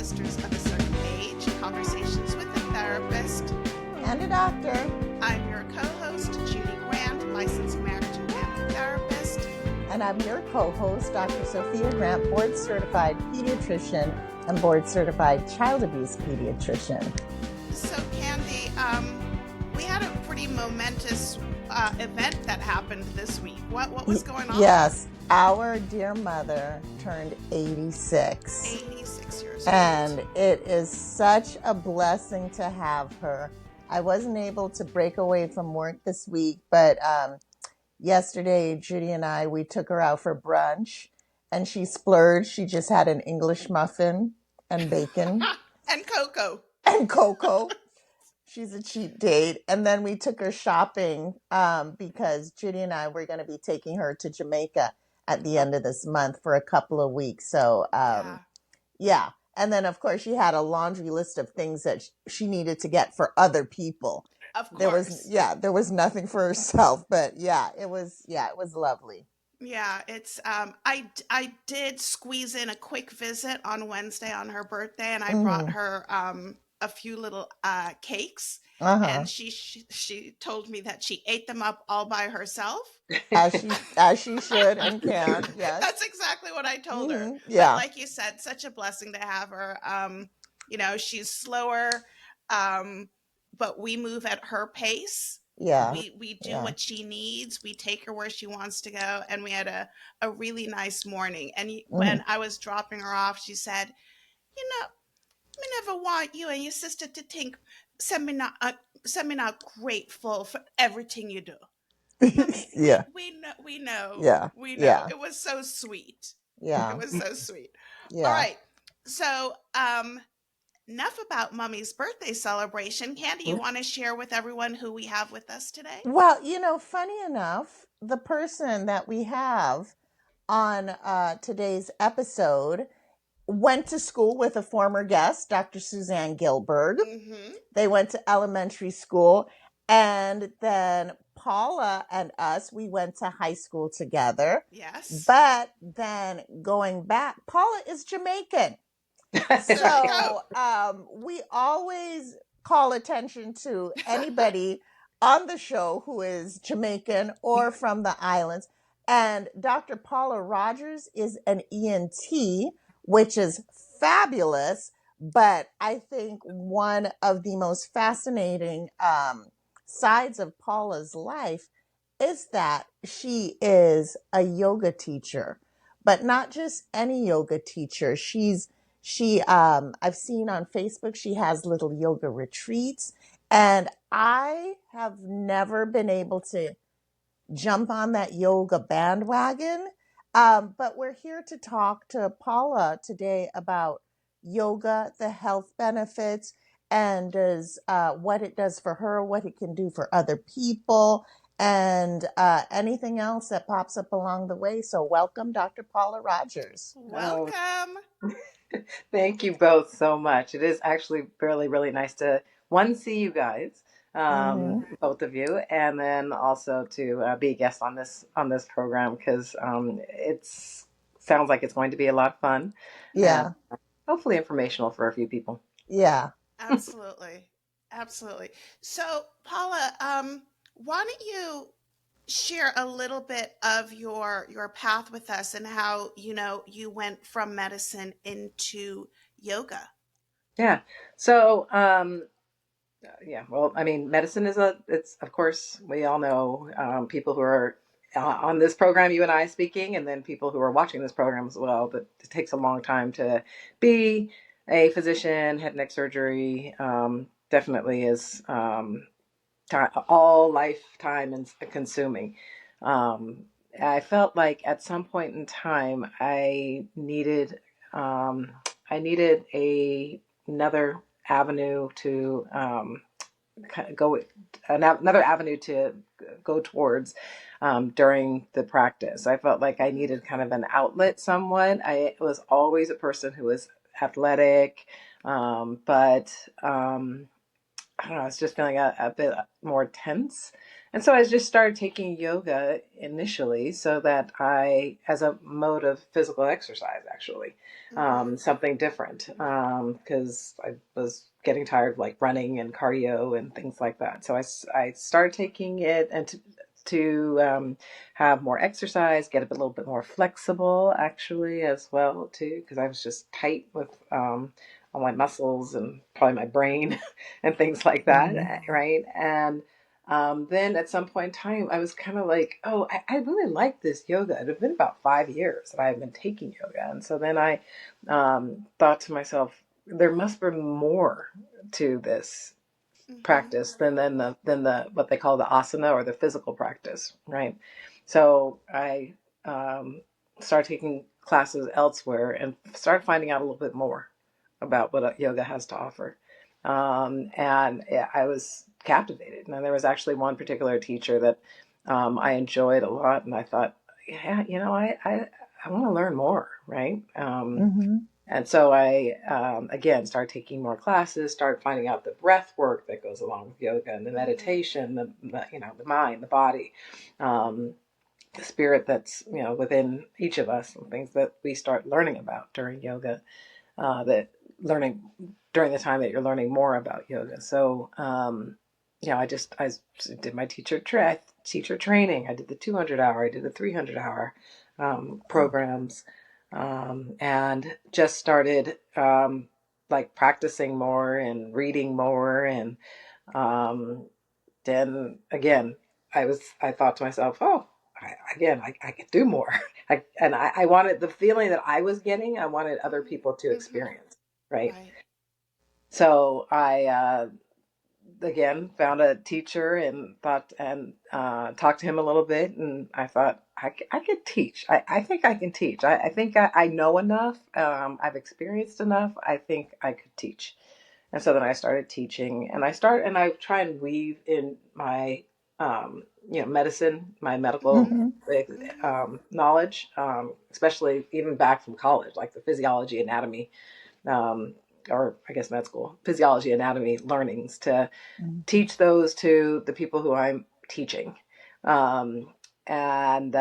Sisters of a Certain Age, Conversations with a Therapist and a Doctor. I'm your co-host, Judy Grant, licensed marriage and family therapist. And I'm your co-host, Dr. Sophia Grant, board-certified pediatrician and board-certified child abuse pediatrician. So, Candy, we had a pretty momentous event that happened this week. What was going on? Yes, our dear mother turned 86. 86 years old. And it is such a blessing to have her. I wasn't able to break away from work this week, but yesterday, Judy and I, we took her out for brunch, and she splurged. She just had an English muffin and bacon. And cocoa. And cocoa. She's a cheap date. And then we took her shopping because Judy and I were going to be taking her to Jamaica at the end of this month for a couple of weeks. So, yeah. And then, of course, she had a laundry list of things that she needed to get for other people. Of course. There was nothing for herself, but it was lovely. Yeah, it's I did squeeze in a quick visit on Wednesday on her birthday, and I brought her a few little cakes, and she told me that she ate them up all by herself, as she should and can. Yes, that's exactly what I told her. Yeah, but like you said, such a blessing to have her. She's slower, but we move at her pace. Yeah, we do what she needs. We take her where she wants to go, and we had a really nice morning. And when I was dropping her off, she said, I never want you and your sister to think me not grateful for everything you do. Yeah, we know. Yeah, we know. Yeah. It was so sweet. Yeah, it was so sweet. Yeah. All right, so enough about Mummy's birthday celebration. Candy, you want to share with everyone who we have with us today? Well, funny enough, the person that we have on today's episode went to school with a former guest, Dr. Suzanne Gilbert. They went to elementary school, and then Paula and us, we went to high school together. Yes. But then going back, Paula is Jamaican. So we always call attention to anybody on the show who is Jamaican or from the islands. And Dr. Paula Rogers is an ENT, which is fabulous. But I think one of the most fascinating sides of Paula's life is that she is a yoga teacher, but not just any yoga teacher. I've seen on Facebook, she has little yoga retreats, and I have never been able to jump on that yoga bandwagon. But we're here to talk to Paula today about yoga, the health benefits, and what it does for her, what it can do for other people, and anything else that pops up along the way. So welcome, Dr. Paula Rogers. Welcome. Thank you both so much. It is actually really, really nice to see you guys, both of you, and then also to be a guest on this program, because it sounds like it's going to be a lot of fun. Yeah. Hopefully informational for a few people. Yeah. Absolutely. So, Paula, why don't you share a little bit of your path with us and how you went from medicine into yoga? Yeah. So well, I mean, medicine it's of course, we all know people who are on this program, you and I speaking, and then people who are watching this program as well, that it takes a long time to be a physician. Head and neck surgery definitely is all lifetime and consuming. I felt like at some point in time I needed another avenue to go towards during the practice. I felt like I needed kind of an outlet somewhat. I was always a person who was athletic, but I don't know, I was just feeling a bit more tense. And so I just started taking yoga initially so that as a mode of physical exercise, actually, Mm-hmm. something different. Because I was getting tired of like running and cardio and things like that. So I started taking it and to have more exercise, get a little bit more flexible actually as well too, because I was just tight with all my muscles and probably my brain and things like that, Hmm. right? And then at some point in time, I was kind of like, oh, I really like this yoga. It had been about 5 years that I had been taking yoga. And so then I thought to myself, there must be more to this Mm-hmm. practice than the what they call the asana or the physical practice, right? So I um, started taking classes elsewhere and started finding out a little bit more about what yoga has to offer. And yeah, I was captivated. And there was actually one particular teacher that I enjoyed a lot, and I thought, yeah, I want to learn more, right? Hmm. And so I, again, started taking more classes, started finding out the breath work that goes along with yoga and the Mm-hmm. meditation, the mind, the body, um, the spirit that's, within each of us, and things that we start learning about during yoga, that learning during the time that you're learning more about yoga. So, I did my teacher training. I did the 200 hour, I did the 300 hour programs, and just started like practicing more and reading more. And um, then again, I thought to myself, oh, I could do more. I wanted the feeling that I was getting, I wanted other people to Mm-hmm. experience, right? Right. So I again found a teacher and thought and talked to him a little bit, and I thought I could teach. I think I can teach. I think I know enough. I've experienced enough. I think I could teach. And so then I started teaching, and I try and weave in my medicine, my medical Mm-hmm. Hmm. Mm-hmm. knowledge, especially even back from college, like the physiology, anatomy, um, or I guess med school, physiology, anatomy learnings, to teach those to the people who I'm teaching. Um, and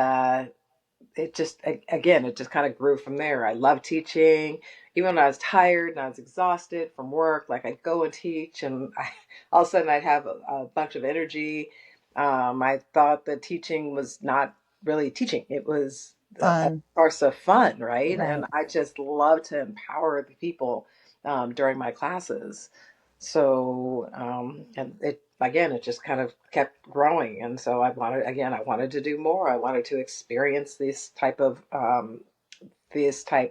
it just again it just kind of grew from there. I love teaching. Even when I was tired and I was exhausted from work, like I'd go and teach, and all of a sudden I'd have a bunch of energy. I thought that teaching was not really teaching. It was a Fun. source of fun, right? And Right. I just love to empower the people during my classes. So and it again it just kind of kept growing, and so I wanted to do more. I wanted to experience this type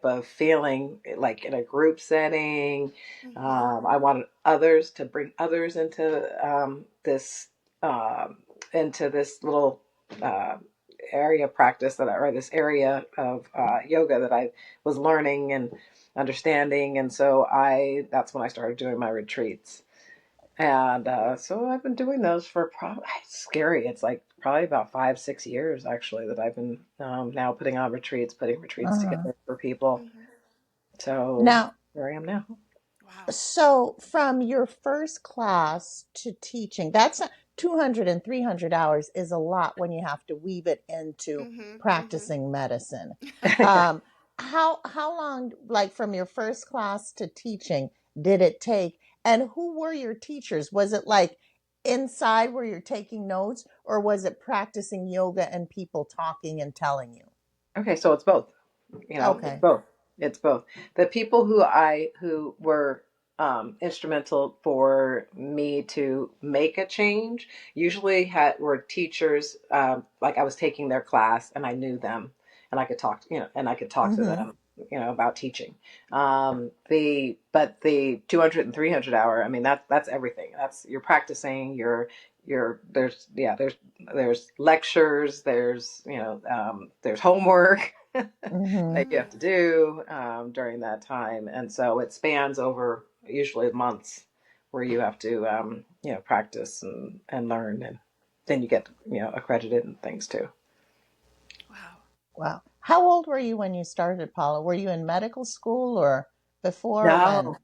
of feeling, like in a group setting. Mm-hmm. I wanted others to bring others this um, into this little uh, area of practice or this area of yoga that I was learning and understanding. And so I that's when I started doing my retreats. And so I've been doing those for probably, it's scary. It's like probably about 5, 6 years actually that I've been now putting retreats Uh-huh. together for people. Mm-hmm. So Now, here I am now. Wow. so from your first class to teaching, that's 200 and 300 hours is a lot when you have to weave it into Mm-hmm. Mm-hmm. practicing medicine. Um, how long, like from your first class to teaching, did it take? And who were your teachers? Was it like inside where you're taking notes, or was it practicing yoga and people talking and telling you? Okay, so it's both. It's Okay. both. It's both. The people who were instrumental for me to make a change usually were teachers. Like I was taking their class and I knew them, and I could talk. And I could talk to Mm-hmm. them. About teaching. The 200 and 300 hour. I mean that's everything. That's you're practicing. There's lectures. There's homework Mm-hmm. that you Mm-hmm. have to do during that time. And so it spans over usually months where you have to, practice and learn. And then you get, accredited and things too. Wow. Wow. How old were you when you started, Paula? Were you in medical school or before or when? No,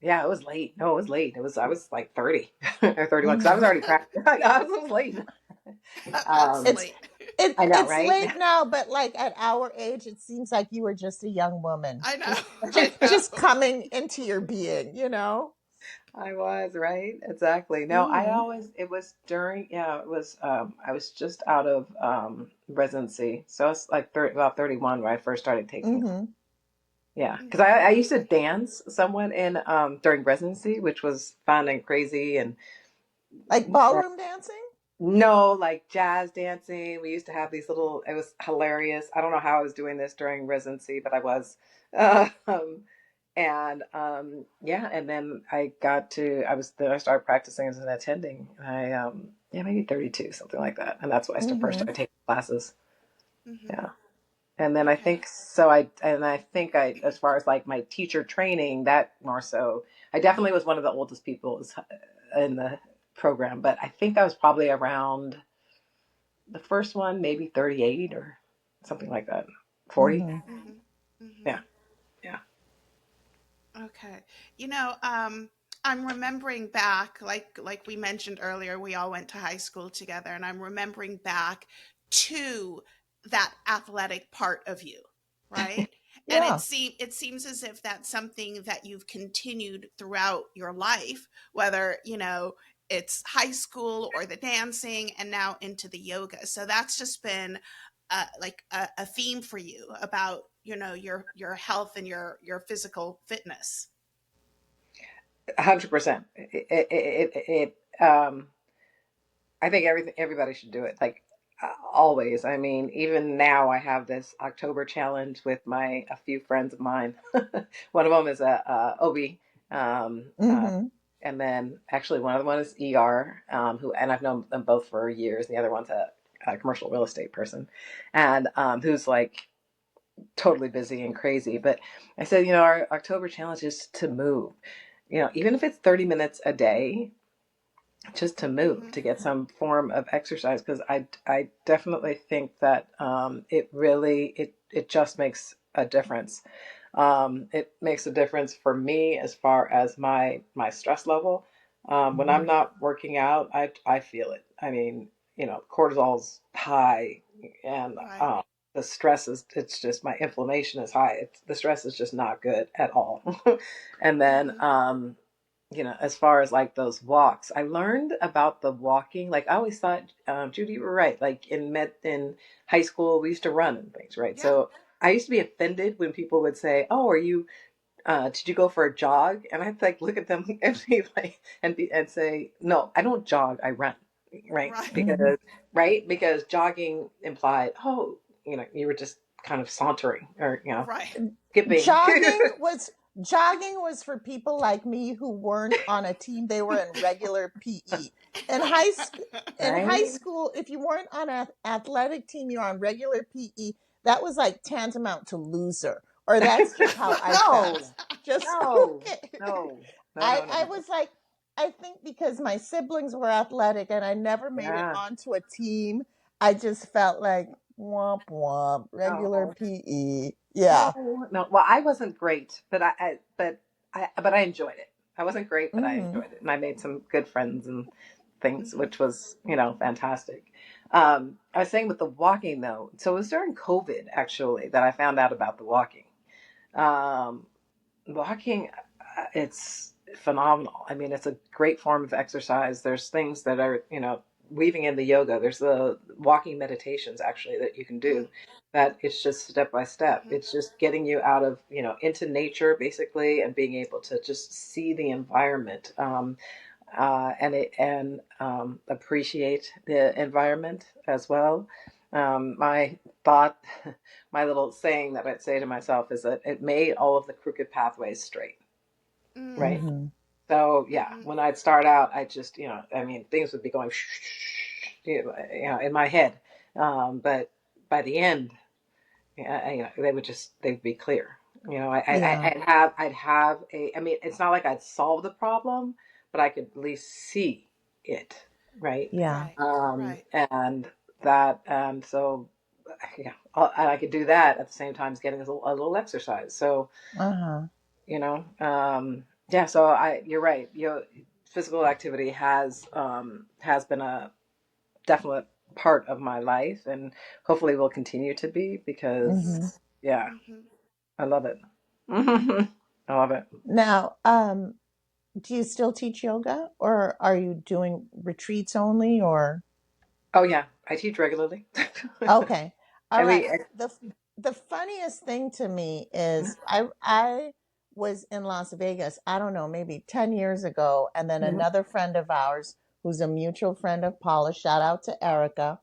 Yeah, it was late. No, it was late. I was like 30 or 31 because I was Mhm. already practicing. I was late. That's Um, It's late. I know, it's right? late now, but like at our age, it seems like you were just a young woman, I know. I just know. coming into your being, you know. I was, right? Exactly. No, I Mhm. always, it was during, yeah, it was, I was just out of residency. So it's like 30, about 31 when I first started taking them. Mhm. Yeah. Because I Mm-hmm. used to dance somewhat in during residency, which was fun and crazy. And Like ballroom dancing? no, like jazz dancing. We used to have these little, it was hilarious. I don't know how I was doing this during residency, but I was. Um, and yeah, and then then I started practicing as an attending. Yeah, maybe 32, something like that. And that's when first Mhm. started taking classes. Mm-hmm. Yeah. And then Okay. I think as far as like my teacher training, that more so, I definitely was one of the oldest people in the program, but I think I was probably around the first one, maybe 38 or something like that. 40. Mhm. Mm-hmm. Mm-hmm. Yeah. Yeah. Okay. You know, I'm remembering back, like we mentioned earlier, we all went to high school together, and I'm remembering back to that athletic part of you, right? And Yeah. it seems as if that's something that you've continued throughout your life, whether, it's high school or the dancing and now into the yoga. So that's just been like a theme for you about your health and your physical fitness. 100%. I think everybody should do it. Like always. I mean, even now I have this October challenge with a few friends of mine. One of them is a OB, um, uh, Mhm. and then actually one of them is ER, and I've known them both for years. And the other one's a commercial real estate person, and who's like totally busy and crazy. But I said, our October challenge is to move. Even if it's 30 minutes a day, just to move, Mm-hmm. to get some form of exercise, because I definitely think that it really it just makes a difference. It makes a difference for me as far as my stress level. When I'm Mhm. not working out, I feel it. I mean, cortisol's high, and Right. the stress is, it's just, my inflammation is high. The stress is just not good at all. And then Mm-hmm. as far as like those walks, I learned about the walking. Like I always thought, Judy, you were right. Like in high school, we used to run and things, right? Yeah. So I used to be offended when people would say, "Oh, did you go for a jog?" And I'd like look at them and be like, and say, "No, I don't jog. I run." Right? Right. Mhm. Because jogging implied, oh, you were just kind of sauntering or Right. skipping. Jogging was jogging was for people like me who weren't on a team. They were in regular PE. In high Right? school, if you weren't on an athletic team, you're on regular PE. That was like tantamount to loser, or that's just how I felt. No, Just no, no, no, no, no, I no. was like, I think because my siblings were athletic and I never made it Yeah. onto a team, I just felt like womp womp, regular No, PE. Yeah. no, no. Well, I wasn't great, but I enjoyed it. I wasn't great, but I Hmm. enjoyed it, and I made some good friends and things, Mm-hmm. which was fantastic. I was saying with the walking though, so it was during COVID actually that I found out about the walking. Um, Walking, it's phenomenal. I mean, it's a great form of exercise. There's things that are, weaving in the yoga. There's the walking meditations actually that you can do. That it's just step by step. Mm-hmm. It's just getting you out of, into nature basically, and being able to just see the environment, and appreciate the environment as well. My thought, my little saying that I'd say to myself is that it made all of the crooked pathways straight, right? Mm-hmm. Hmm. So yeah, Mm-hmm. when I'd start out, I just, I mean, things would be going, in my head, but by the end, yeah, they'd be clear. Yeah. I'd have I mean, it's not like I'd solve the problem, but I could at least see it, right? Yeah. Right. Right. And that, so yeah, and I could do that at the same time as getting a little exercise. So, Uh-huh. you know, um, Yeah, so you're right. Physical activity has been a definite part of my life, and hopefully will continue to be because, Hmm. yeah, Hmm. I love it. I love it. Now, do you still teach yoga, or are you doing retreats only, or? Oh yeah, I teach regularly. Okay. All And right. we The funniest thing to me is I was in Las Vegas, I don't know, maybe 10 years ago, and then Mhm. another friend of ours who's a mutual friend of Paula, shout out to Erica.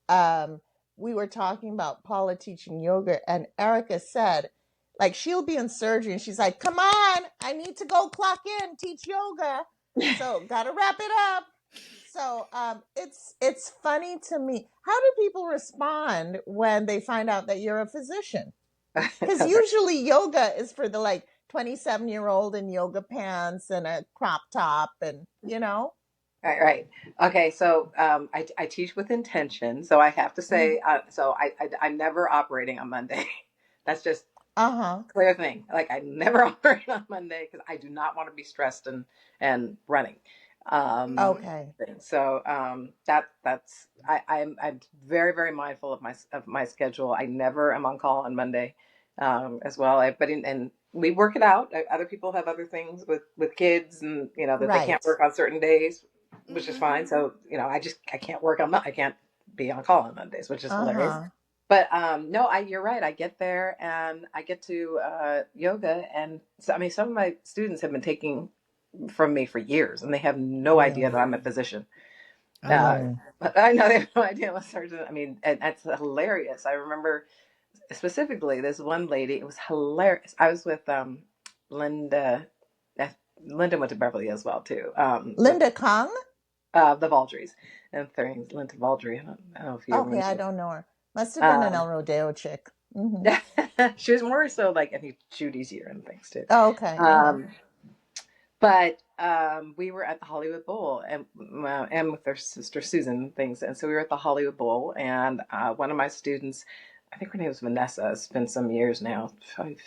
Um, we were talking about Paula teaching yoga, and Erica said, like, she'll be in surgery and she's like, come on, I need to go clock in, teach yoga. So gotta wrap it up. So it's funny to me. How do people respond when they find out that you're a physician? Because That's right. usually yoga is for the like 27-year-old in yoga pants and a crop top, and you know. Right, right. Okay, so I teach with intention. So I have to Mm, say, so I'm never operating on Monday. That's just uh-huh. clear thing. Like I never operate on Monday because I do not want to be stressed and running. Hmm. Okay. So that's I'm very very mindful of my schedule. I never am on call on Monday, as well. And we work it out. Other people have other things with kids, and that they can't Right. work on certain days, which is Hmm. fine. So I can't work on I can't be on call on Mondays, which is hilarious. Uh-huh. But no, you're right. I get there and I get to yoga, and so I mean, some of my students have been taking from me for years, and they have no idea that Really? I'm a physician. Uh, Oh. I know they have no idea I'm a surgeon. I mean, and that's hilarious. I remember specifically this one lady. It was hilarious. I was with Linda. eh, Linda went to Beverly as well too. With Linda Kong? the Valdries and things. Linda Valdry. I don't know if you Okay, I remember. don't know her. Must have been an Um, El Rodeo chick. Hmm. she was more so like I think Judy's year and things too. Oh, okay. Uh-huh. Um, but we were at the Hollywood Bowl and with their sister Susan and things, and so we were at the Hollywood Bowl, and one of my students, I think her name was Vanessa. It's been some years now, probably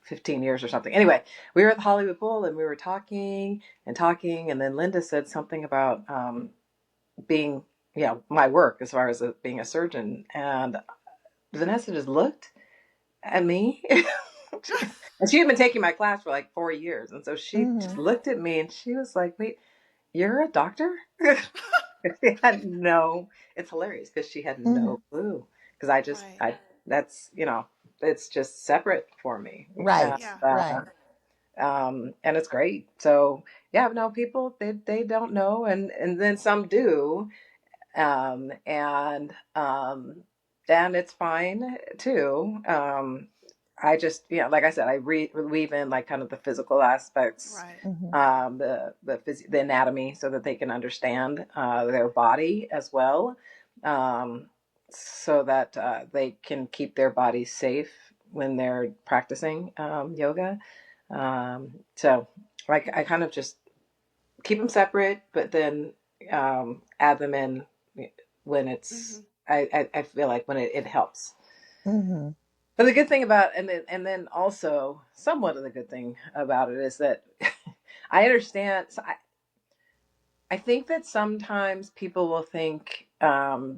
15 years or something. Anyway, we were at the Hollywood Bowl and we were talking and talking, and then Linda said something about being, my work as far as being a surgeon, and Vanessa just looked at me. And she had been taking my class for like 4 years. And so she just Hmm. looked at me and she was like, wait, you're a doctor? She had no, it's hilarious because she had Hmm. no clue. Because I just, Right. that's, it's just separate for me. Right. Yeah. Right. And it's great. So yeah, no, people, they don't know. And then some do. Um, and, um, and it's fine too. I just, like I said, weave in like kind of the physical aspects, Right. Hmm. the anatomy, so that they can understand their body as well, so that they can keep their bodies safe when they're practicing yoga. So, like, I kind of just keep them separate, but then add them in when Hmm. it's. I feel like when it helps. Hmm. But the good thing about and then also somewhat of the good thing about it is that I understand. So I think that sometimes people will think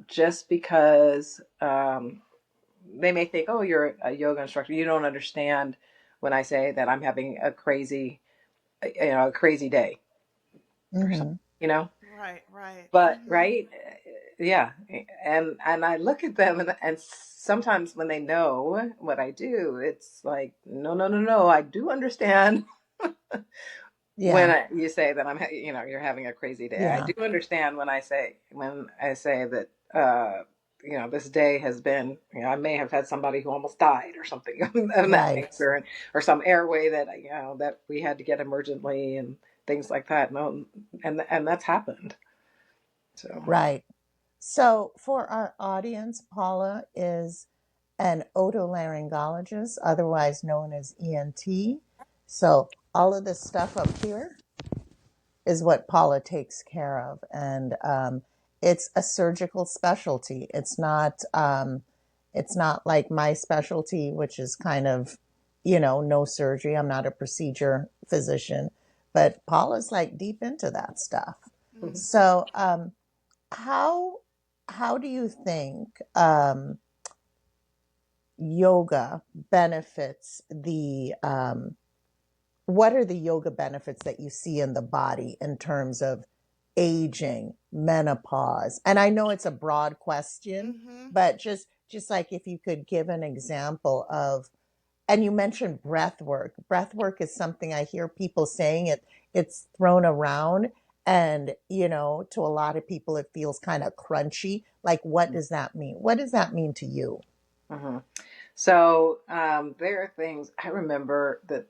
just because they may think, oh, you're a yoga instructor, you don't understand when I say that I'm having a crazy day or something, Hmm. you know. Right. Right. But Hmm. right, yeah, and I look at them and sometimes when they know what I do, it's like no, no, no, no. I do understand when Yeah. you say that you're having a crazy day. I Yeah. do understand when I say that this day has been, I may have had somebody who almost died or something of that Right. nature, or some airway that that we had to get emergently and things like that. No, and that's happened. So. Right. So for our audience, Paula is an otolaryngologist, otherwise known as ENT. So all of this stuff up here is what Paula takes care of, and it's a surgical specialty. It's not like my specialty, which is kind of, no surgery. I'm not a procedure physician. but Paula's like deep into that stuff. Mhm. So, how how do you think yoga benefits the what are the yoga benefits that you see in the body in terms of aging, menopause? And I know it's a broad question, Mhm. but just like if you could give an example of, and you mentioned breath work. Breath work is something I hear people saying it's thrown around, and to a lot of people it feels kind of crunchy. Like, what does that mean? What does that mean to you? Mm-hmm. So there are things I remember that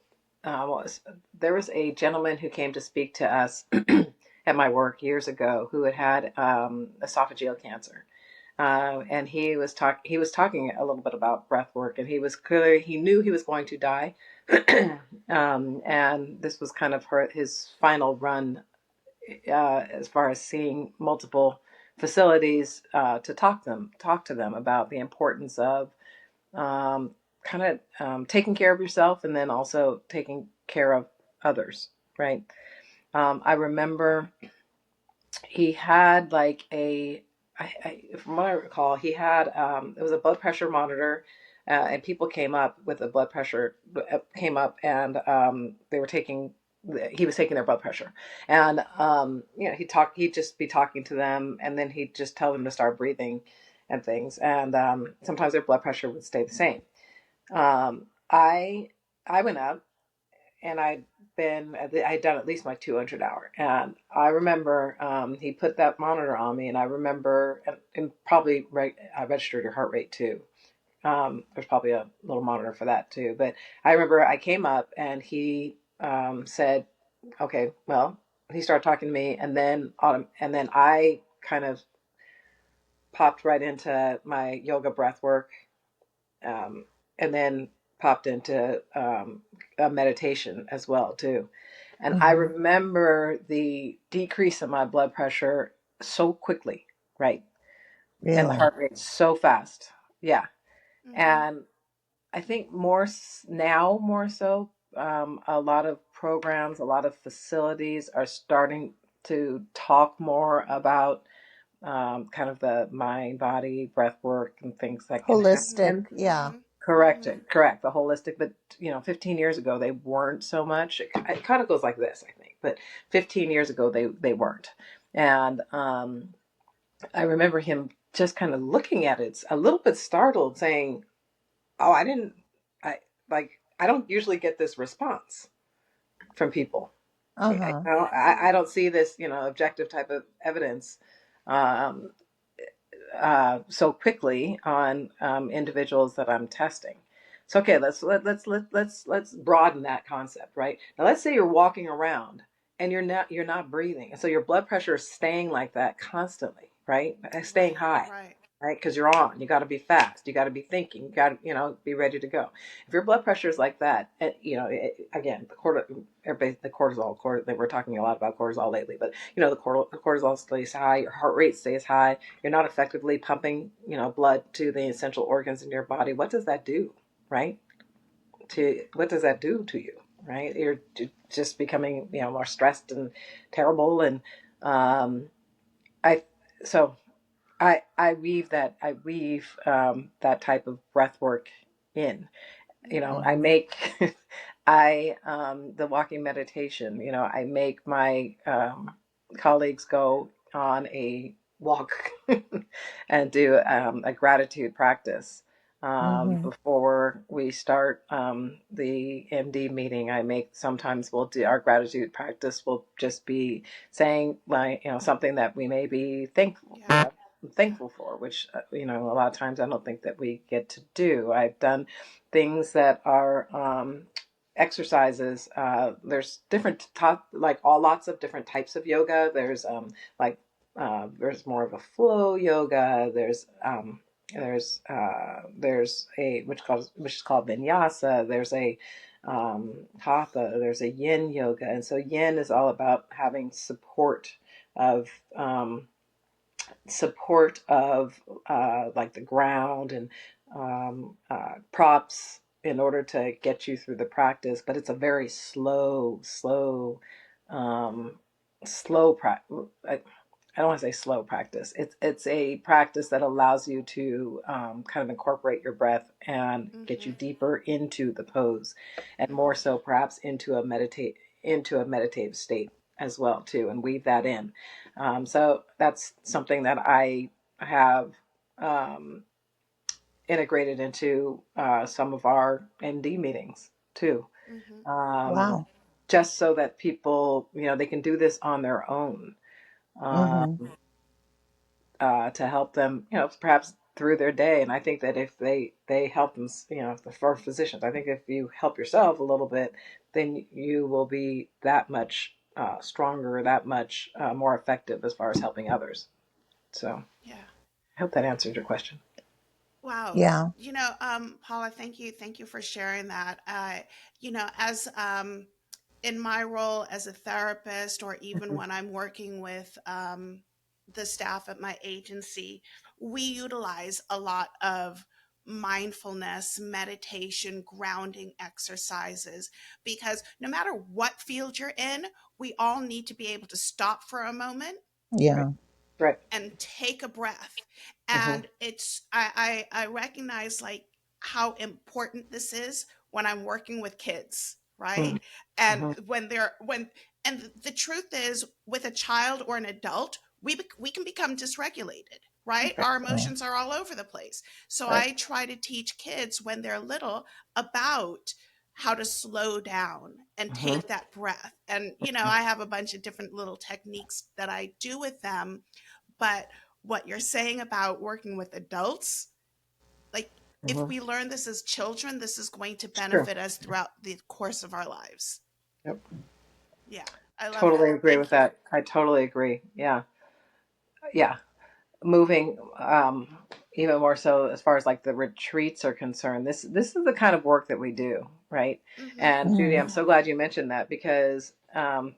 there was a gentleman who came to speak to us at my work years ago who had esophageal cancer. And he was talking a little bit about breath work, and he knew he was going to die. And this was kind of his final run as far as seeing multiple facilities to talk to them about the importance of um, kind of taking care of yourself and then also taking care of others, right? I remember he had like from what I recall, he had it was a blood pressure monitor, and people came up with a blood pressure came up, and they were taking. He was taking their blood pressure, and he'd just be talking to them, and then he'd just tell them to start breathing, and things, and sometimes their blood pressure would stay the same. Um, I I went up and I'd done at least my 200 hour, and I remember he put that monitor on me, and I remember and probably I registered your heart rate too. There's probably a little monitor for that too, but I remember I came up and he said, "Okay, well," he started talking to me, and then I kind of popped right into my yoga breath work, um, and then popped into a meditation as well too. And I Mm-hmm. remember the decrease in my blood pressure so quickly, right? And the Really? heart rate so fast. Yeah. Mhm. And I think now more so, a lot of programs, a lot of facilities are starting to talk more about kind of the mind, body, breath work, and things that can Holistic, Mhm. happen. yeah. Mhm. Correct, Mhm. correct. The holistic, but 15 years ago they weren't so much. It kind of goes like this, I think. But 15 years ago they weren't, and I remember him just kind of looking at it, a little bit startled, saying, "Oh, I didn't, I don't usually get this response from people. Uh-huh. I don't see this, objective type of evidence." Um, so quickly on individuals that I'm testing. So okay, let's broaden that concept, right? Now let's say you're walking around and you're not breathing, and so your blood pressure is staying like that constantly, right? Staying Right. high, Right. right? Because you're on. You got to be fast. You got to be thinking. You got to be ready to go. If your blood pressure is like that, again, the cortisol, we're talking a lot about cortisol lately, but the cortisol stays high, your heart rate stays high, you're not effectively pumping, blood to the essential organs in your body. What does that do, right? To what does that do to you, right? You're just becoming, more stressed and terrible. And um, I so I weave that type of breath work in. I Mhm. make I the walking meditation. I make my colleagues go on a walk and do a gratitude practice Mm-hmm. before we start the MD meeting. Sometimes we'll do our gratitude practice. Will just be saying something that we may be Yeah. Yeah. thankful for, which a lot of times I don't think that we get to do. I've done things that are exercises. There's lots of different types of yoga. Like there's more of a flow yoga. There's a which is called vinyasa. There's a hatha. There's a yin yoga, and so yin is all about having of um, support of like the ground and props in order to get you through the practice. But it's a very slow um, slow practice. I don't want to say slow practice. It's a practice that allows you to kind of incorporate your breath and get you Mhm. deeper into the pose, and more Mhm. so perhaps into a meditative state as well too, and weave that in. So that's something that I have um, integrated into some of our MD meetings too, Mhm. um, Wow. just so that people, they can do this on their own. Um, Mm-hmm. to help them, perhaps through their day. And I think that if they help them, for physicians, I think if you help yourself a little bit, then you will be that much stronger, that much more effective as far as helping others. So Yeah. I hope that answered your question. Wow. Yeah. Paula, thank you for sharing that. As in my role as a therapist, or even Mhm. when I'm working with the staff at my agency, we utilize a lot of mindfulness, meditation, grounding exercises, because no matter what field you're in, we all need to be able to stop for a moment Right. Yeah. Right. and take a breath. Hmm. And I recognize like how important this is when I'm working with kids, Hmm. right? And Hmm. and the truth is, with a child or an adult, we can become dysregulated, right? Right. Our Yeah. emotions are all over the place. So Right. I try to teach kids when they're little about how to slow down and Hmm. take that breath. And I have a bunch of different little techniques that I do with them. But what you're saying about working with adults, like, if Hmm. we learn this as children, this is going to It's true. benefit us throughout the course of our lives. Yep. Yeah, I love Totally that. agree with Thank you. that. I totally agree. Yeah. Yeah. Moving even more so as far as like the retreats are concerned, this is the kind of work that we do, right? Mm-hmm. And Judy, Mm-hmm. I'm so glad you mentioned that, because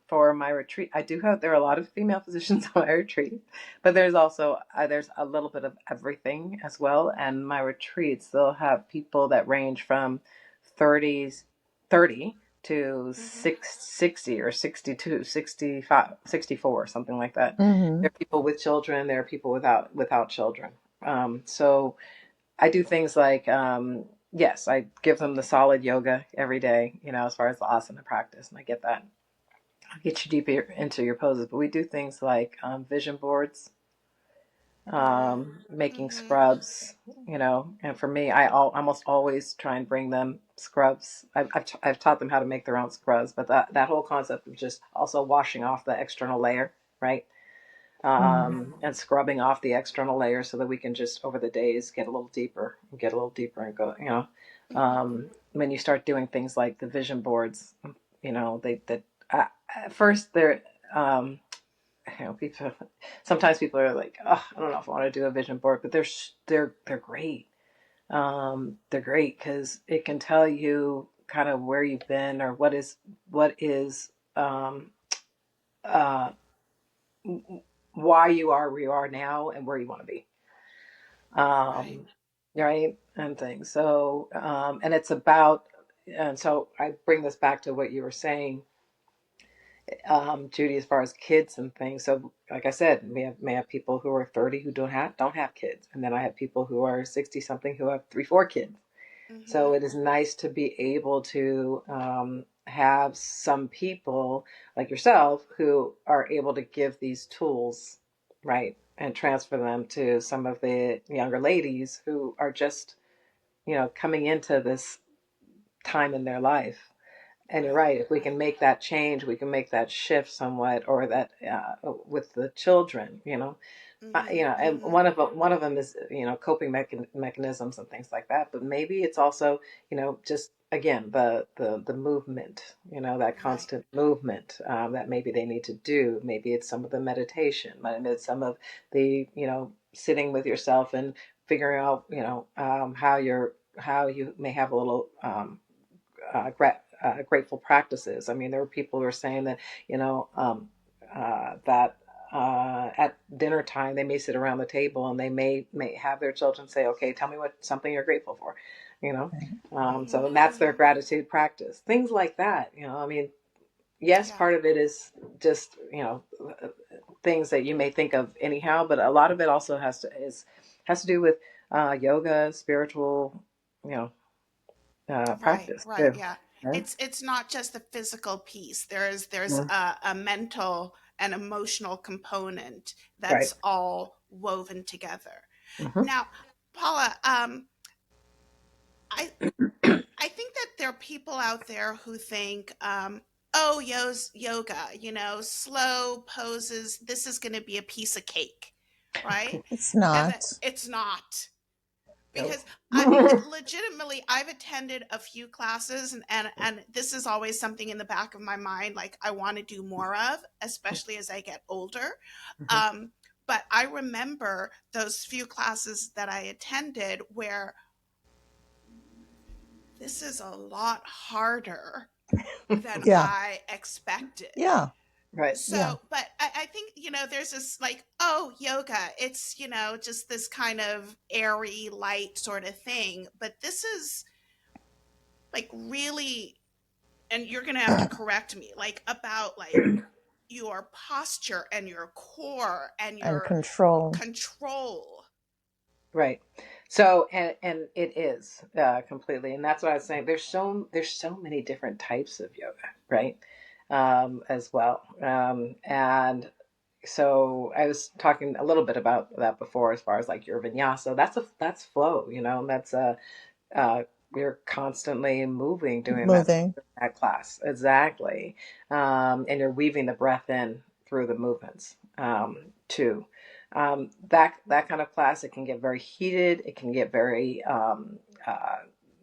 for my retreat, there are a lot of female physicians on my retreat, but there's a little bit of everything as well. And my retreats, they'll have people that range from 30s 30 to Mm-hmm. 60 or 62, 65, 64, something like that. Mm-hmm. There are people with children. There are people without children. So I do things like, yes, I give them the solid yoga every day. As far as the asana practice, and I get that. I'll get you deeper into your poses, but we do things like vision boards, Mm-hmm. making Mm-hmm. scrubs. And for me, almost always try and bring them scrubs. I've taught them how to make their own scrubs, but that whole concept of just also washing off the external layer, right? Mm-hmm. And scrubbing off the external layer so that we can just over the days get a little deeper and go, when you start doing things like the vision boards, at first they're, um, people, sometimes people are like, oh, I don't know if I want to do a vision board, but they're great. They're great because it can tell you kind of where you've been, or what is, uh, why you are where you are now and where you want to be, Right. right, and things. So and it's about, and so I bring this back to what you were saying, Judy, as far as kids and things. So like I said, may have people who are 30 who don't have kids, and then I have people who are 60 something who have 3 4 kids. Mm-hmm. So it is nice to be able to have some people like yourself who are able to give these tools, right, and transfer them to some of the younger ladies who are just, coming into this time in their life. And you're Right. right. If we can make that change, we can make that shift somewhat, or that with the children, Mm-hmm. and Mm-hmm. one of them is, coping mechanisms and things like that. But maybe it's also, just again the movement, that Right. constant movement that maybe they need to do. Maybe it's some of the meditation. Maybe it's some of the, sitting with yourself and figuring out, how you may have a little grateful practices. I mean, there are people who are saying that, that at dinner time they may sit around the table and they may have their children say, "Okay, tell me what something you're grateful for," you know. Right. Mm-hmm. So that's their Mm-hmm. gratitude practice. Things like that. I mean, yes, Yeah. part of it is just, things that you may think of anyhow, but a lot of it also has to do with yoga, spiritual, you know, Right, practice right, too. yeah. Right? It's not just the physical piece. There's Mhm. a mental and emotional component Right. that's all woven together. Hmm. Now, Paula, I I think that there are people out there who think, oh, yoga, slow poses. This is going to be a piece of cake, right? It's And not. that it's not, Nope. because legitimately I've attended a few classes, and this is always something in the back of my mind, like I want to do more of, especially as I get older. Mhm. um, but I remember those few classes that I attended where this is a lot harder than Yeah. I expected. Yeah. Right. Yeah. So, but I think, there's this like, oh, yoga, it's, just this kind of airy, light sort of thing. But this is like really, and you're going to have to correct me, like about like your posture and your core and And your control. control. Right. So, and it is completely, and that's what I was saying. There's so many different types of yoga, right? As well. And so I was talking a little bit about that before, as far as like your vinyasa. That's flow, that's uh, you're constantly moving doing Moving. that class. Exactly. And you're weaving the breath in through the movements, too. That kind of class, it can get very heated. It can get very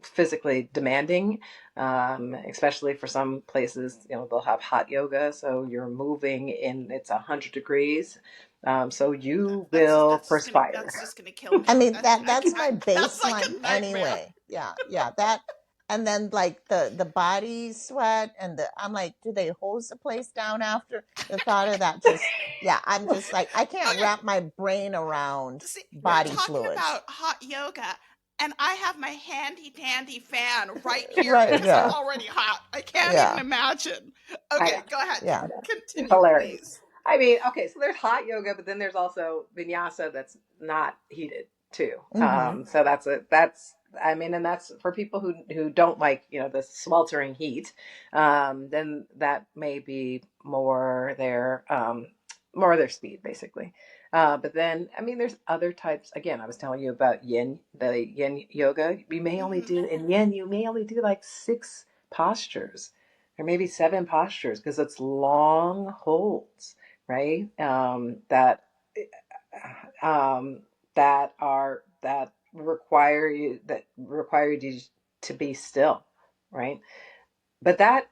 physically demanding, especially for some places. They'll have hot yoga, so you're moving in, it's 100 degrees, so you will perspire. That's just gonna kill I me. mean, I that's my can't. That's like baseline a nightmare. anyway. Yeah, yeah. That, and then like the body sweat and I'm like, do they hose the place down after? The thought of that just, yeah, I'm just like, I can't Okay, wrap my brain around see, you're Right. body talking fluids. about hot yoga, and I have my handy dandy fan right here Right, because I'm yeah. already hot. I can't even Yeah. imagine. I know. Okay, go ahead. Yeah. Continue, Hilarious. please. I mean, okay, so there's hot yoga, but then there's also vinyasa that's not heated too. Mhm. So that's I mean, and that's for people who don't like the sweltering heat. Then that may be more their speed, basically. But then, I mean, there's other types. Again, I was telling you about the yin yoga. Hmm. In yin, you may only do like 6 postures, or maybe 7 postures, because it's long holds, right? Um, that require you to be still, right? But that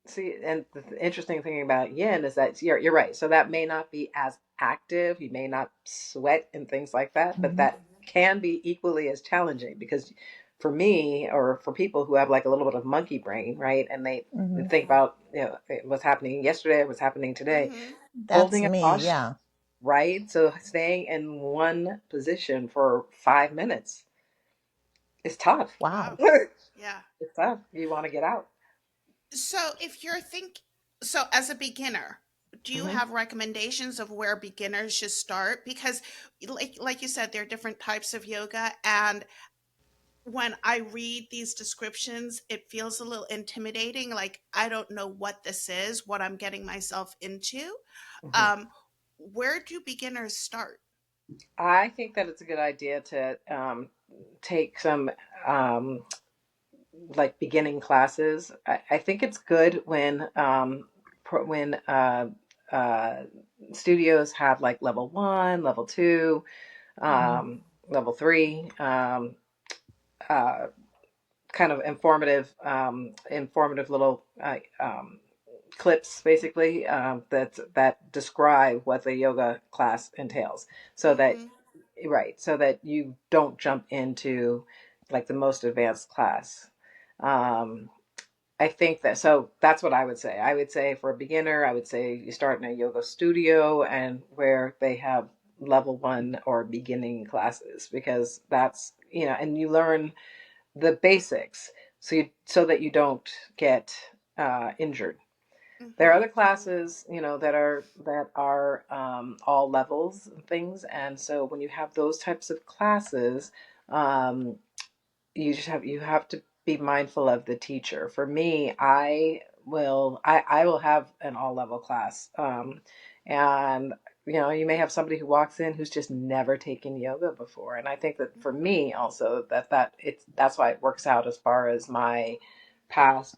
See, and the interesting thing about yin is that you're right. So that may not be as active. You may not sweat and things like that, but Mhm. that can be equally as challenging, because for me, or for people who have like a little bit of monkey brain, right? And they Mhm. think about, what's happening yesterday, what's happening today, Hmm. That's holding a me. posture, Yeah. right? So staying in one position for 5 minutes is tough. Wow. Wow. Yeah. It's tough. You want to get out. So if you're think so as a beginner, do you Hmm. have recommendations of where beginners should start? Because like you said, there are different types of yoga, and when I read these descriptions, it feels a little intimidating. Like I don't know what this is, what I'm getting myself into. Hmm. Um, where do beginners start? I think that it's a good idea to take some um, like beginning classes. I think it's good when when uh, studios have like level one, level two, Mhm. level three, uh, kind of informative little clips, basically, that describe what the yoga class entails, so that Mm-hmm. right, so that you don't jump into like the most advanced class. um, I think that, so that's what I would say. I would say for a beginner, I would say you start in a yoga studio, and where they have level one or beginning classes, because that's, and you learn the basics, so that you don't get injured. There are Mhm. other classes, that are all levels and things, and so when you have those types of classes, um, you have to be mindful of the teacher. For me, I will have an all level class, and you may have somebody who walks in who's just never taken yoga before, and I think that for me also that's why it works out as far as my past,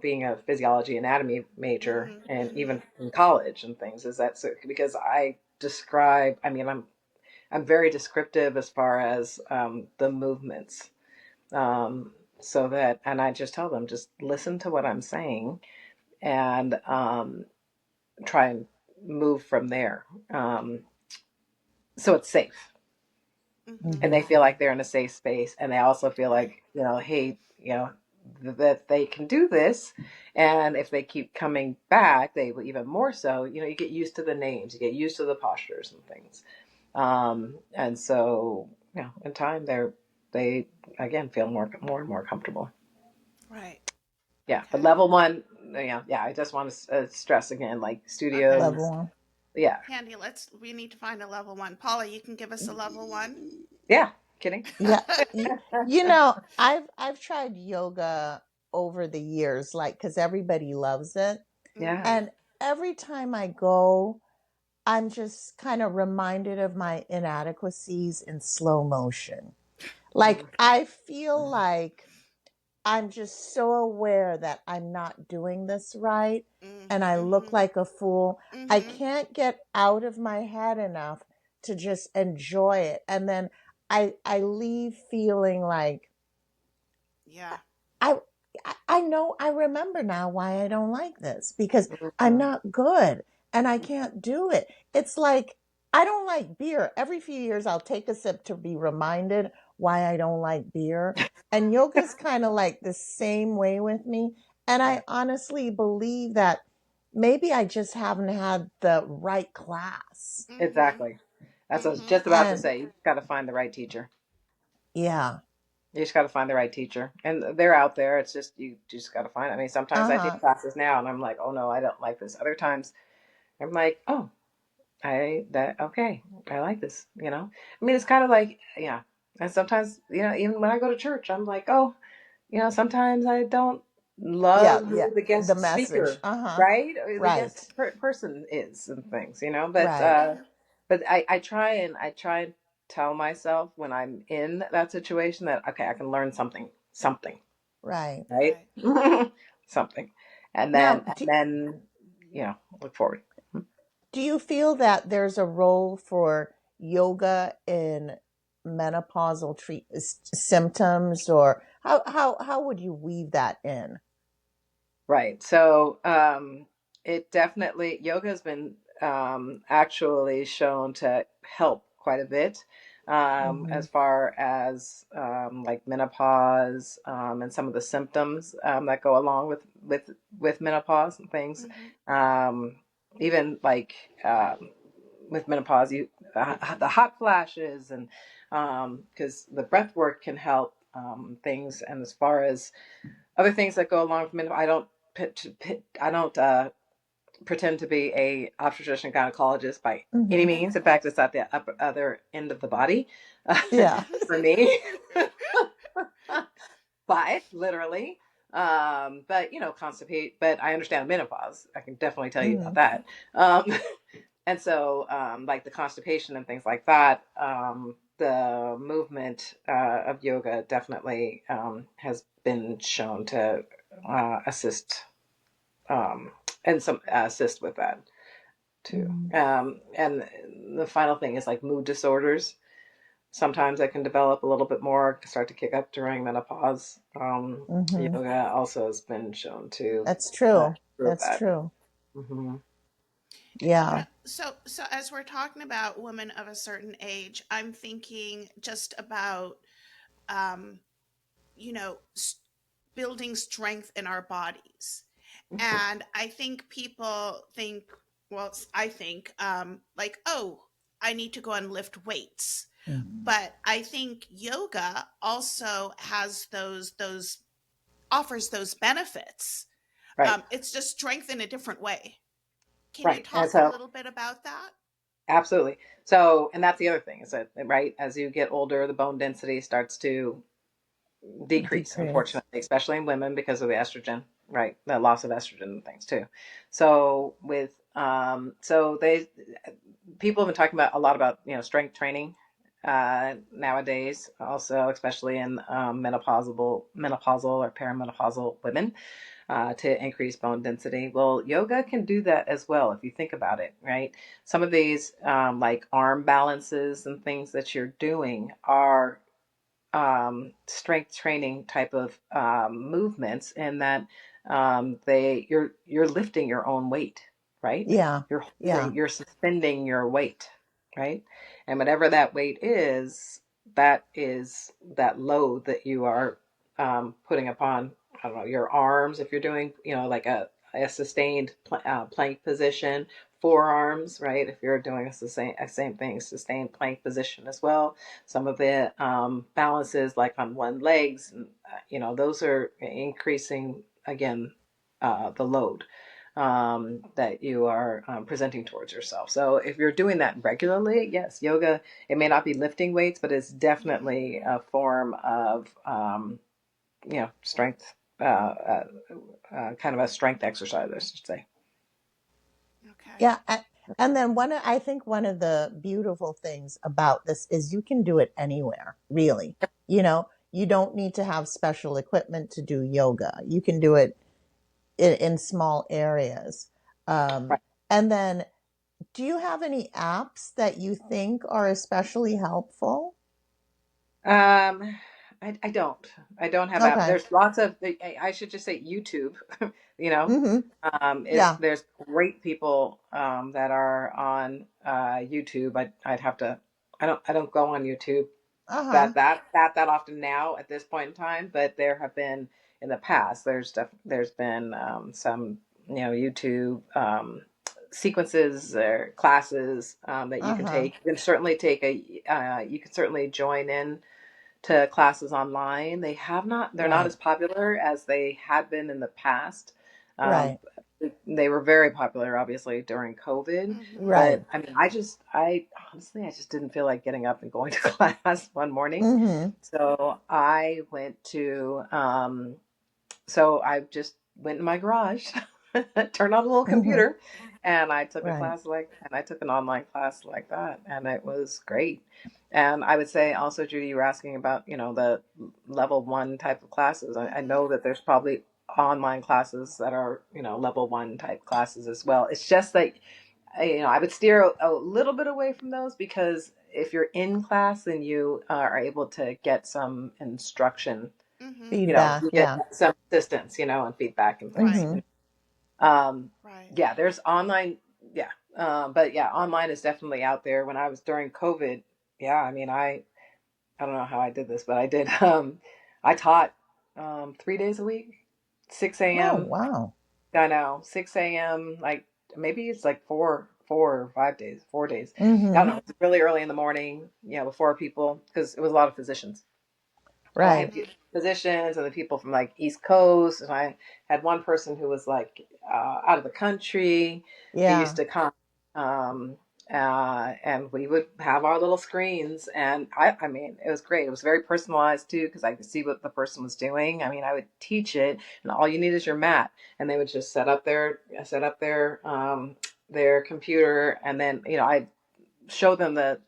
being a physiology anatomy major Mhm. and Mhm. even in college and things, is that so because I mean, I'm very descriptive as far as the movements, um, so that, and I just tell them, just listen to what I'm saying, and try and move from there, so it's safe, Mhm. and Mhm. they feel like they're in a safe space, and they also feel Right. like, hey, that they can do this, and if they keep coming back, they will even more so. You get used to the names, you get used to the postures and things, and so in time they again feel more and more comfortable. Right. Yeah, but Okay. level one, yeah. I just want to stress again, like Okay. Level studios. one. Yeah, Candy, we need to find a level one. Paula, you can give us a level one. yeah. Kidding. Yeah. I've tried yoga over the years, like, because everybody loves it. Yeah. Mhm. And every time I go, I'm just kind of reminded of my inadequacies in slow motion. Like, Mm, I feel like I'm just so aware that I'm not doing this right and I look Mhm. like a fool. I Mhm. can't get out of my head enough to just enjoy it. And then I leave feeling like Yeah. I I know I remember now why I don't like this because I'm mhm. not good and I can't do it. It's like I don't like beer. Every few years I'll take a sip to be reminded why I don't like beer. And yoga's kind of like the same way with me. And Yeah, I honestly believe that maybe I just haven't had the right class. Mhm. exactly. That's what I was Mhm. just about to And say. You got to find the right teacher. yeah. You just got to find the right teacher, and they're out there. It's just you just got to find. I mean, sometimes I take Uh-huh. classes now, and I'm like, oh no, I don't like this. Other times, I'm like, oh, okay, I like this. I mean, it's kind of like, yeah. And sometimes, even when I go to church, I'm like, oh, sometimes I don't Yeah, love yeah. who the The guest message. speaker, Uh-huh. right? Or the Right. guest person is and things, but Right. I try and tell myself when I'm in that situation that, okay, I can learn something, Right. right? Right. Something, and then Now, and then look forward. do you feel that there's a role for yoga in menopausal symptoms, or how would you weave that in? Right. So, it definitely, yoga has been actually shown to help quite a bit, Mm-hmm. as far as like menopause, and some of the symptoms that go along with menopause and things. Mhm. Um, Even like, with menopause, the hot flashes, and because the breath work can help, things, and as far as other things that go along with menopause, I don't pretend to be a obstetrician gynecologist by any Mm-hmm. means. In fact, it's at the other end of the body, Yeah. for me. But literally, but constipate. But I understand menopause. I can definitely tell you Mm-hmm. about that. Um, and so, like the constipation and things like that, the movement of yoga definitely has been shown to assist, um, and some assist with that too. And the final thing is like mood disorders. Sometimes I can develop a little bit more, start to kick up during menopause. Mm-hmm. Yoga also has been shown to That's true. improve That's that. true. Hmm. Yeah. So as we're talking about women of a certain age, I'm thinking just about um, you know, s- building strength in our bodies. And I think people think, well, I think, like, oh, I need to go and lift weights. Mhm. But I think yoga also has those offers those benefits Right. It's just strength in a different way. Can you Right. And talk a so little bit about that? absolutely. So, and that's the other thing is that, right, as you get older, the bone density starts to decrease, Decrease. unfortunately, especially in women because of the estrogen, right? The loss of estrogen and things too. So with so they people have been talking about a lot about strength training nowadays, also especially in menopausal or perimenopausal women to increase bone density. Well, yoga can do that as well if you think about it, right? Some of these like arm balances and things that you're doing are strength training type of movements in that you're lifting your own weight, right? Yeah. Yeah. You're suspending your weight, right? And whatever that weight is that load that you are putting upon, I don't know, your arms if you're doing like a sustained plank position, forearms, right? If you're doing a same thing, sustained plank position as well. Some of the balances like on one legs, those are increasing again the load that you are presenting towards yourself. So if you're doing that regularly, yes, yoga, it may not be lifting weights, but it's definitely Mm-hmm. a form of strength, kind of a strength exercise, I should say. Okay. Yeah. And then I think one of the beautiful things about this is you can do it anywhere, really. You don't need to have special equipment to do yoga. You can do it in small areas. Um, Right. and then, do you have any apps that you think are especially helpful? Um, I don't. I don't have app. Okay. There's lots of. I should just say YouTube. You know, Mm-hmm. is Yeah. there's great people that are on YouTube. I'd have to. I don't go on YouTube Uh-huh. that often now at this point in time, but there have been in the past. There's been some YouTube sequences or classes that you can Uh-huh. take. You can certainly join in to classes online. They're not Right. as popular as they had been in the past. Um, Right. they were very popular, obviously, during COVID. Mm-hmm. But Right. I mean, I honestly, I just didn't feel like getting up and going to class one morning. Mm-hmm. So I went to, so I just went in my garage, turned on a little Mm-hmm. computer, and Right. I took an online class like that, and it was great. And I would say also, Judy, you were asking about, the level one type of classes. I Mm-hmm. know that there's probably online classes that are, level one type classes as well. It's just that, I would steer a little bit away from those because if you're in class, then you are able to get some instruction, Mm-hmm. Feedback. you get Yeah. some assistance, and feedback and things. Right. Mm-hmm. Um, Right. yeah, there's online. Yeah. But yeah, online is definitely out there. When I was during COVID, yeah, I mean, I don't know how I did this, but I did. I taught 3 days a week, 6 Oh, a.m. wow. I know, 6 a.m. Like maybe it's like 4 or 5 days, 4 days. I don't Mm-hmm. know. It's really early in the morning, before people, because it was a lot of physicians. A lot of Right. Mm-hmm. physicians and the people from like East Coast. And I had one person who was like out of the country who used Yeah. to come. Um, and we would have our little screens. And I mean, it was great. It was very personalized too, because I could see what the person was doing. I mean, I would teach it, and all you need is your mat. And they would just set up their computer. And then, I show them the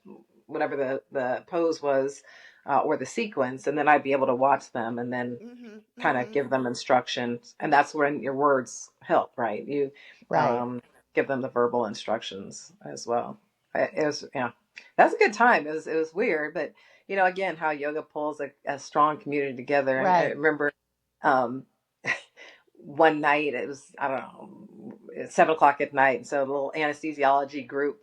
whatever the pose was or the sequence, and then I'd be able to watch them and then Mm-hmm. kind of Mm-hmm. give them instructions, and that's when your words help, right? You Right. um, give them the verbal instructions as well. It was that's a good time. It was weird, but again, how yoga pulls a strong community together. And I Right. remember um, one night it was, I don't know, 7 o'clock at night, and so the little anesthesiology group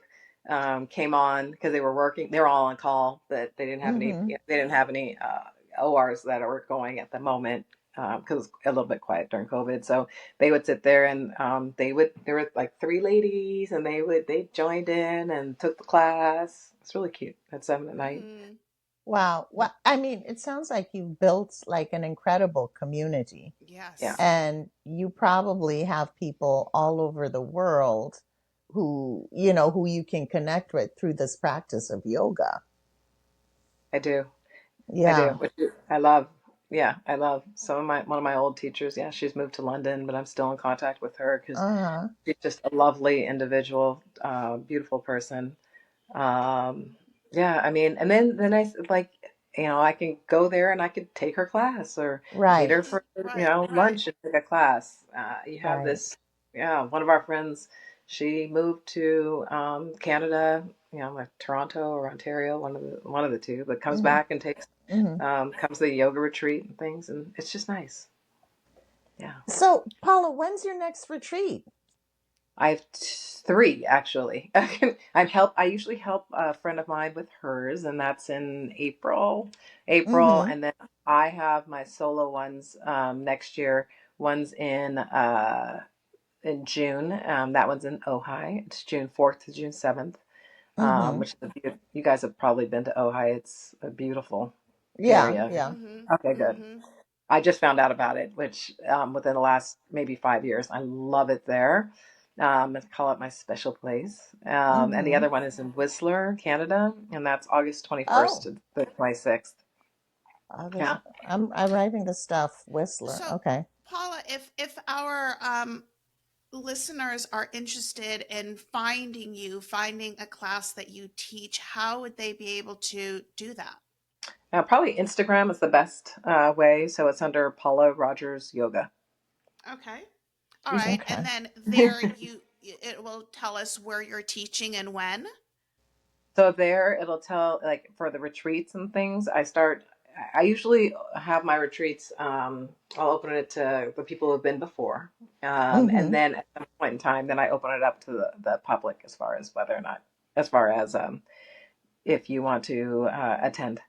came on because they were working. They were all on call, but Mm-hmm. they didn't have any ORs that were going at the moment because it was a little bit quiet during COVID. So they would sit there and there were like three ladies, and they joined in and took the class. It's really cute at 7 at night. Mm-hmm. Wow. Well, I mean, it sounds like you've built like an incredible community, Yeah, Yes. and you probably have people all over the world who, who you can connect with through this practice of yoga. I do. I do. Yeah. I love. Yeah, I love some of my one of my old teachers. Yeah, she's moved to London, but I'm still in contact with her because Uh-huh. she's just a lovely individual, beautiful person. Um, yeah, I mean, and then I like, I can go there and I could take her class or meet Right. her for, Right, right. lunch and take a class. You have Right. this, yeah, one of our friends, she moved to Canada, like Toronto or Ontario, one of the two, but comes Mm-hmm. back and takes Mm-hmm. comes to the yoga retreat and things, and it's just nice. Yeah. So, Paula, when's your next retreat? I have three actually. I usually help a friend of mine with hers, and that's in April. April, Mm-hmm. and then I have my solo ones next year. One's in June. That one's in Ojai. It's June 4th to June 7th. Mm-hmm. Which is you guys have probably been to Ojai. It's a beautiful Yeah. area. Yeah. Mhm. Okay, good. Mhm. I just found out about it, which within the last maybe 5 years, I love it there. I call it my special place. And the Mm-hmm. other one is in Whistler, Canada, and that's August 21st Oh, to the 26th. August. Yeah. I'm writing the stuff. Whistler. So, Okay. Paula, if our listeners are interested in finding you, finding a class that you teach, how would they be able to do that? Probably Instagram is the best way. So it's under Paula Rogers Yoga. Okay. All You right. Okay. And then there it will tell us where you're teaching and when. So there, it'll tell like for the retreats and things. I usually have my retreats. I'll open it to the people who've been before, and Mm-hmm. then at some point in time, then I open it up to the public as far as whether or not, as far as if you want to attend.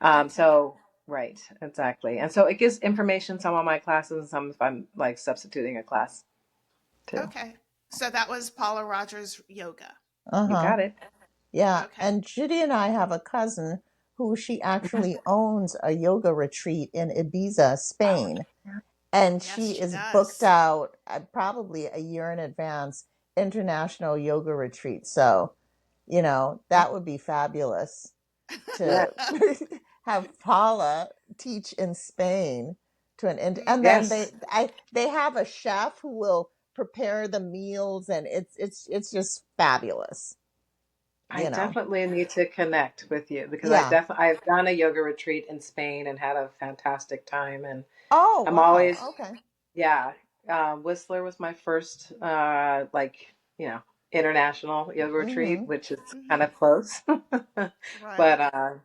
Okay. So right, exactly, and so it gives information. Some on my classes, and some if I'm like substituting a class too. Okay. So that was Paula Rogers Yoga. You Uh-huh. got it. Yeah. Okay. And Judy and I have a cousin who she actually owns a yoga retreat in Ibiza, Oh, Spain. And Yes, she she is booked does. out probably a year in advance, international yoga retreat. So, that would be fabulous yeah. to have Paula teach in Spain to and then Mhm. they have a chef who will prepare the meals, and it's just fabulous, I you know. definitely need to connect with you because Yeah. I've done a yoga retreat in Spain and had a fantastic time, and Oh, I'm wow. always, Okay. yeah. Whistler was my first like international yoga retreat, Mhm. which is kind Mhm. of close, but Right.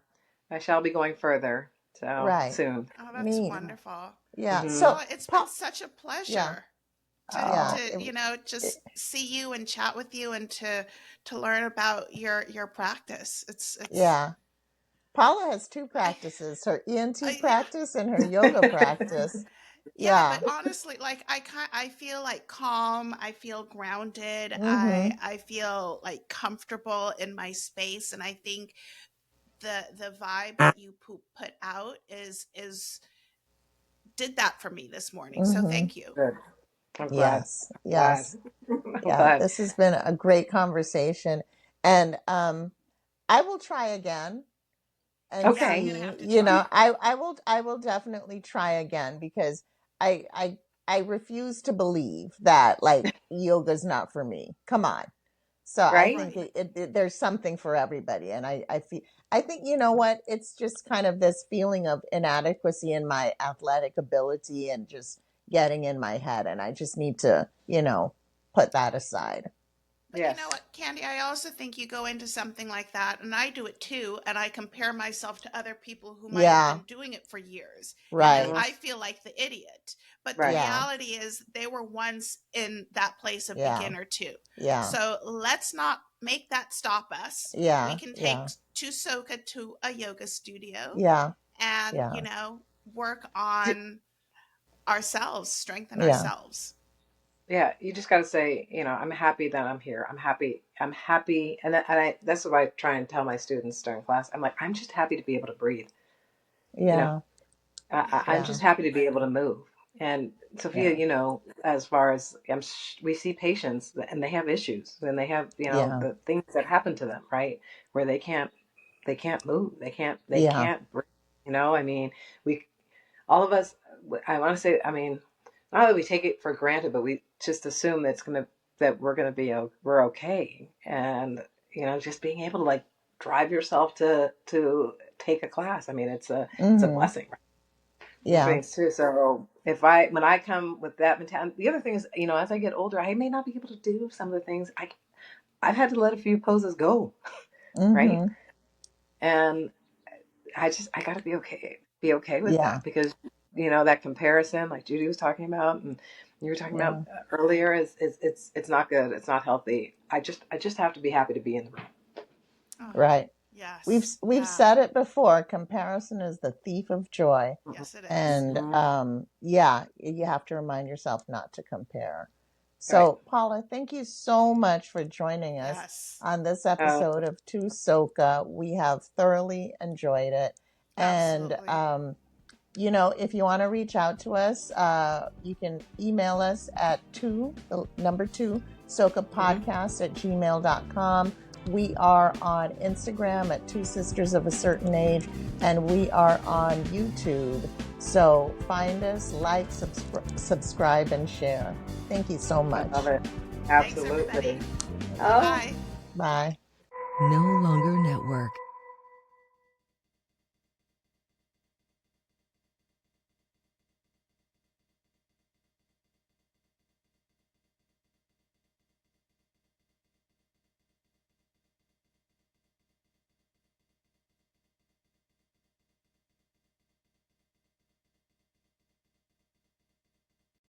I shall be going further so Right. soon. Oh, that's Neat. Yeah. wonderful. Yeah. Hmm. So, Paula, it's been Paul, such a yeah. pleasure Yeah. Oh, just It, see you and chat with you and to learn about your practice. It's yeah. Paula has two practices, her ENT yeah. practice and her yoga practice. Yeah, but Yeah. honestly, like I feel like calm, I feel grounded, Mm-hmm. I feel like comfortable in my space, and I think the vibe that you put out is did that for me this morning. So Mm-hmm. thank you. good. I'm glad. Yes. I'm glad. Yes. I'm Yeah. glad. This has been a great conversation. And I will try again and Yeah, I'm Okay. gonna see. have to try. I will definitely try again, because I I I refuse to believe that like yoga's not for me. Come on. So I Right? think Right. there's something for everybody, and I think, you know what, it's just kind of this feeling of inadequacy in my athletic ability and just getting in my head, and I just need to, put that aside. But you Yes. know what, Candy? I also think you go into something like that, and I do it too, and I compare myself to other people who might have Yeah. been doing it for years. And then Right. Hmm. I feel like the idiot. But the Right. Yeah. reality is, they were once in that place of Yeah. beginner too. Yeah. So let's not make that stop us. We Yeah. can take Yeah. Tusoka to a yoga studio Yeah. and, Yeah. work on ourselves, strengthen Yeah. ourselves. Yeah, you just got to say, I'm happy that I'm here. I'm happy. I'm happy. That's what I try and tell my students during class. I'm like, I'm just happy to be able to breathe. You know, Yeah. I'm Yeah. just happy to be able to move. And Sophia, Yeah. as far as we see patients and they have issues and they have, Yeah. the things that happen to them, right? Where they can't move. They Yeah. can't breathe. I mean, we, all of us, I want to say, I mean, not that we take it for granted, but we just assume that we're going to we're okay. And, just being able to like drive yourself to take a class. I mean, it's a Mm-hmm. blessing, which Yeah. means too. So when I come with that mentality, the other thing is, as I get older, I may not be able to do some of the things I've had to let a few poses go, right? Mm-hmm. And I got to be okay with Yeah. that because, that comparison, like Judy was talking about, and you were talking about Yeah. earlier, it's not good. It's not healthy. I just have to be happy to be in the room. Oh, Right. We've yes. we've Yeah. said it before. Comparison is the thief of joy, Yes, it is. and Mm-hmm. yeah, you have to remind yourself not to compare. Right. So, Paula, thank you so much for joining us Yes. on this Uh, episode of To Soka. We have thoroughly enjoyed it, and Absolutely. if you want to reach out to us, you can email us at the number two, mhm. sokapodcast@gmail.com. We are on Instagram at Two Sisters of a Certain Age, and we are on YouTube. So find us, like, subscribe, and share. Thank you so I much. love it. Thanks, everybody. Absolutely. Oh. Bye-bye. Bye. No Longer Network.